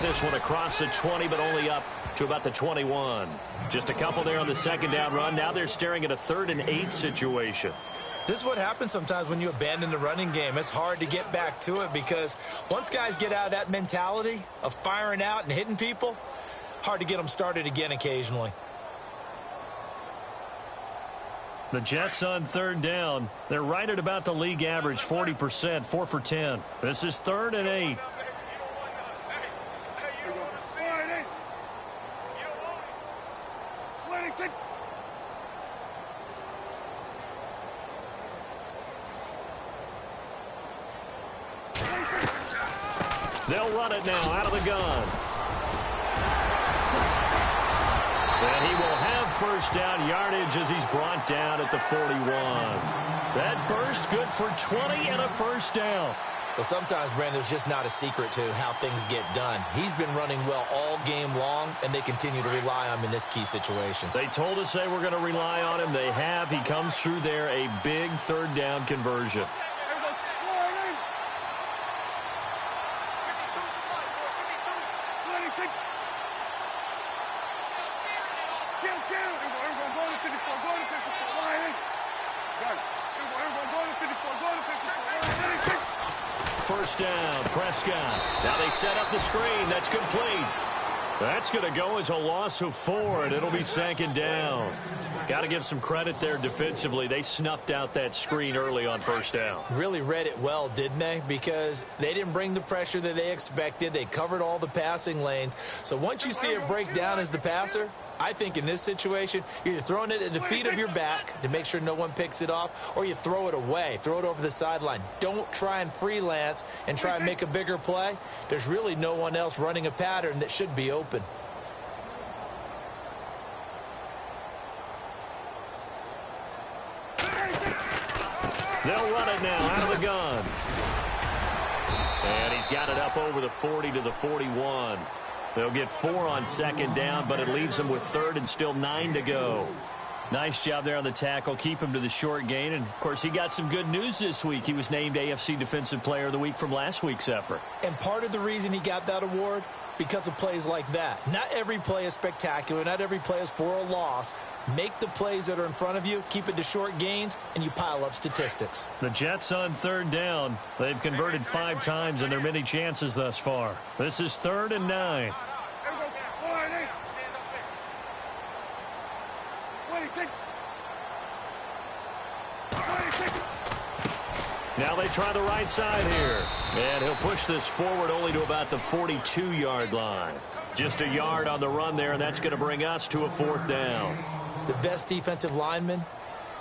This one across the 20, but only up to about the 21. Just a couple there on the 2nd down run. Now they're staring at a 3rd and 8 situation. This is what happens sometimes when you abandon the running game. It's hard to get back to it because once guys get out of that mentality of firing out and hitting people, hard to get them started again occasionally. The Jets on 3rd down. They're right at about the league average, 40%, 4 for 10. This is 3rd and 8. They'll run it now out of the gun. And he will have first down yardage as he's brought down at the 41. That burst good for 20 and a first down. Well, sometimes, Brandon, there's just not a secret to how things get done. He's been running well all game long, and they continue to rely on him in this key situation. They told us they were going to rely on him. They have. He comes through there, a big third down conversion. First down, Prescott. Now they set up the screen. That's complete. That's going to go as a loss of 4, and it'll be second down. Got to give some credit there defensively. They snuffed out that screen early on first down. Really read it well, didn't they? Because they didn't bring the pressure that they expected. They covered all the passing lanes. So once you see it break down as the passer, I think in this situation, you're either throwing it at the feet of your back to make sure no one picks it off, or you throw it away, throw it over the sideline. Don't try and freelance and try and make a bigger play. There's really no one else running a pattern that should be open. They'll run it now out of the gun. And he's got it up over the 40 to the 41. They'll get 4 on second down, but it leaves them with third and still 9 to go. Nice job there on the tackle. Keep him to the short gain. And, of course, he got some good news this week. He was named AFC Defensive Player of the Week from last week's effort. And part of the reason he got that award, because of plays like that. Not every play is spectacular. Not every play is for a loss. Make the plays that are in front of you, keep it to short gains, and you pile up statistics. The Jets on third down. They've converted 5 times in their many chances thus far. This is 3rd and 9. Now they try the right side here. And he'll push this forward only to about the 42-yard line. Just a yard on the run there, and that's going to bring us to a 4th down. The best defensive linemen,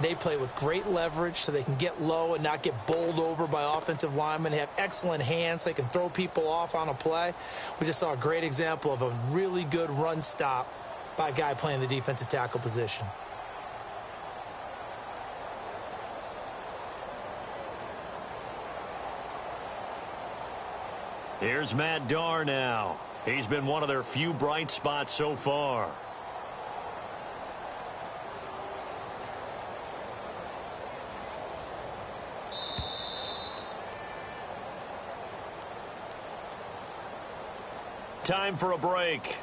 they play with great leverage so they can get low and not get bowled over by offensive linemen. They have excellent hands. They can throw people off on a play. We just saw a great example of a really good run stop by a guy playing the defensive tackle position. Here's Matt Darr now. He's been one of their few bright spots so far. Time for a break.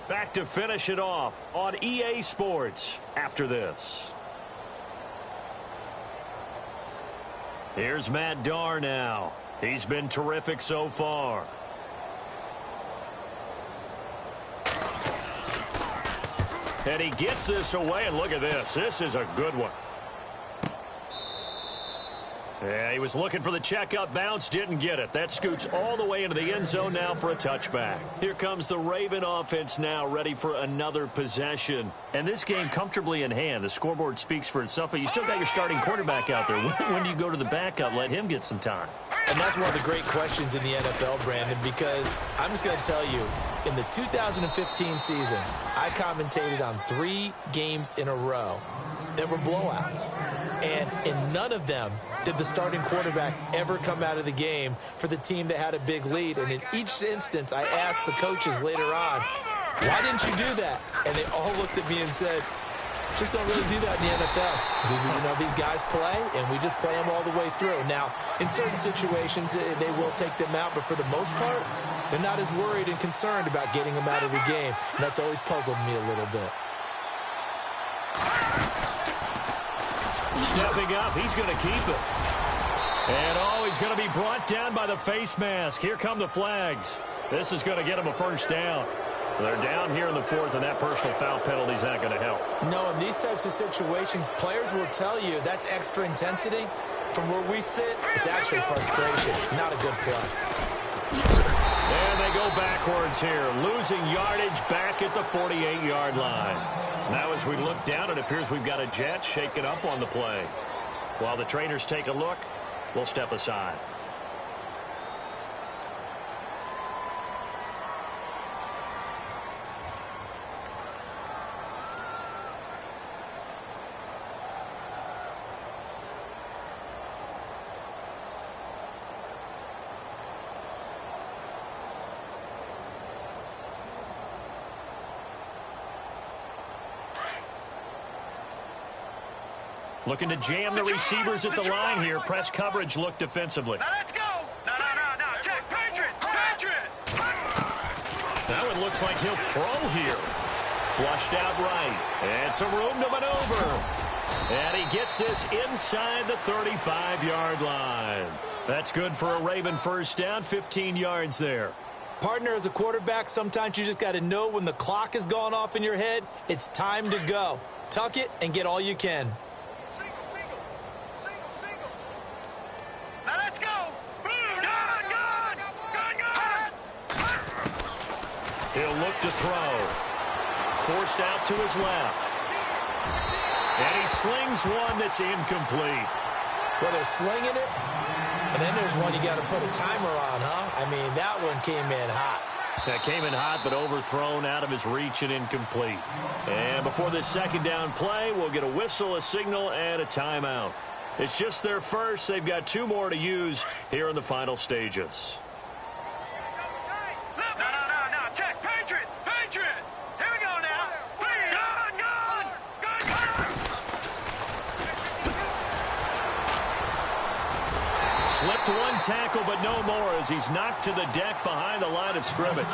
Back to finish it off on EA Sports after this. Here's Matt Darr now. He's been terrific so far. And he gets this away, and look at this. This is a good one. Yeah, he was looking for the checkup bounce, didn't get it. That scoots all the way into the end zone now for a touchback. Here comes the Raven offense now, ready for another possession. And this game comfortably in hand. The scoreboard speaks for itself, but you still got your starting quarterback out there. When do you go to the backup? Let him get some time. And that's one of the great questions in the NFL, Brandon, because I'm just going to tell you, in the 2015 season, I commentated on 3 games in a row that were blowouts. And in none of them did the starting quarterback ever come out of the game for the team that had a big lead. And in each instance, I asked the coaches later on, why didn't you do that? And they all looked at me and said, just don't really do that in the NFL. You know, these guys play, and we just play them all the way through. Now, in certain situations, they will take them out, but for the most part, they're not as worried and concerned about getting them out of the game. And that's always puzzled me a little bit. Stepping up, he's going to keep it. And, he's going to be brought down by the face mask. Here come the flags. This is going to get him a first down. They're down here in the 4th, and that personal foul penalty is not going to help. No, in these types of situations, players will tell you that's extra intensity. From where we sit, it's actually frustration, not a good play. And they go backwards here, losing yardage back at the 48-yard line. Now as we look down, it appears we've got a Jet shaken up on the play. While the trainers take a look, we'll step aside. Looking to jam the receivers at the line here. Press coverage look defensively. Now let's go. No. Check. Patriot. That one looks like he'll throw here. Flushed out right. And some room to maneuver. And he gets this inside the 35-yard line. That's good for a Raven first down, 15 yards there. Partner, as a quarterback, sometimes you just got to know when the clock has gone off in your head, it's time to go. Tuck it and get all you can. Now let's go. Gun. He'll look to throw. Forced out to his left. And he slings one that's incomplete. Well, they're slinging it, and then there's one you got to put a timer on, huh? I mean, that one came in hot. That came in hot, but overthrown out of his reach and incomplete. And before this second down play, we'll get a whistle, a signal, and a timeout. It's just their first. They've got 2 more to use here in the final stages. No. Check. Patriot. Here we go now. Gun. Slipped one tackle, but no more as he's knocked to the deck behind the line of scrimmage.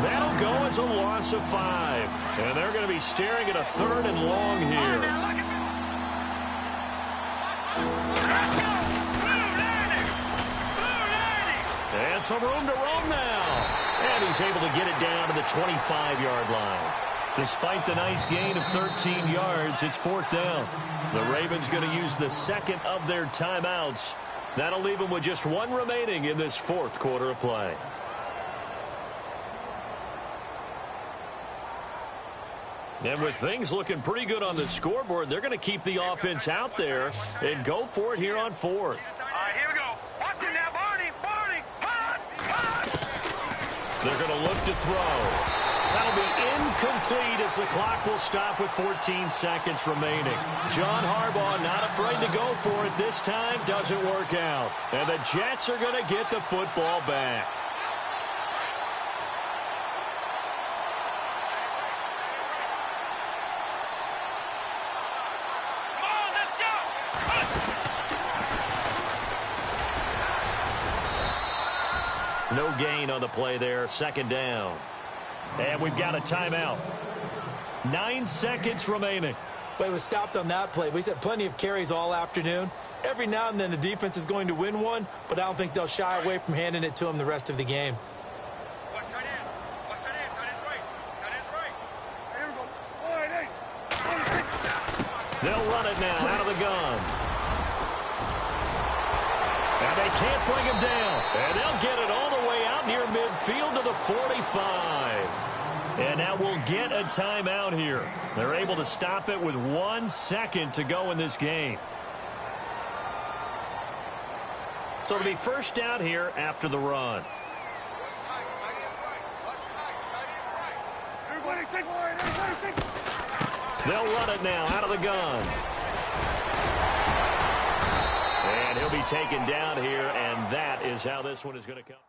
That'll go as a loss of 5. And they're going to be staring at a 3rd and long here. And some room to roam now. And he's able to get it down to the 25-yard line. Despite the nice gain of 13 yards, it's 4th down. The Ravens going to use the second of their timeouts. That'll leave them with just 1 remaining in this 4th quarter of play. And with things looking pretty good on the scoreboard, they're going to keep the offense out there and go for it here on 4th. All right, here we go. Watch him now, Barney. Hot. They're going to look to throw. That'll be incomplete as the clock will stop with 14 seconds remaining. John Harbaugh not afraid to go for it this time. Doesn't work out. And the Jets are going to get the football back. Come on, let's go. No gain on the play there. 2nd down. And we've got a timeout. 9 seconds remaining. Well, he was stopped on that play. He's had plenty of carries all afternoon. Every now and then the defense is going to win one, but I don't think they'll shy away from handing it to him the rest of the game. They'll run it now out of the gun. And they can't bring him down. And they'll get it all the way out near midfield to the 45. And now we'll get a timeout here. They're able to stop it with 1 second to go in this game. So it'll be first down here after the run. They'll run it now out of the gun. And he'll be taken down here, and that is how this one is going to come.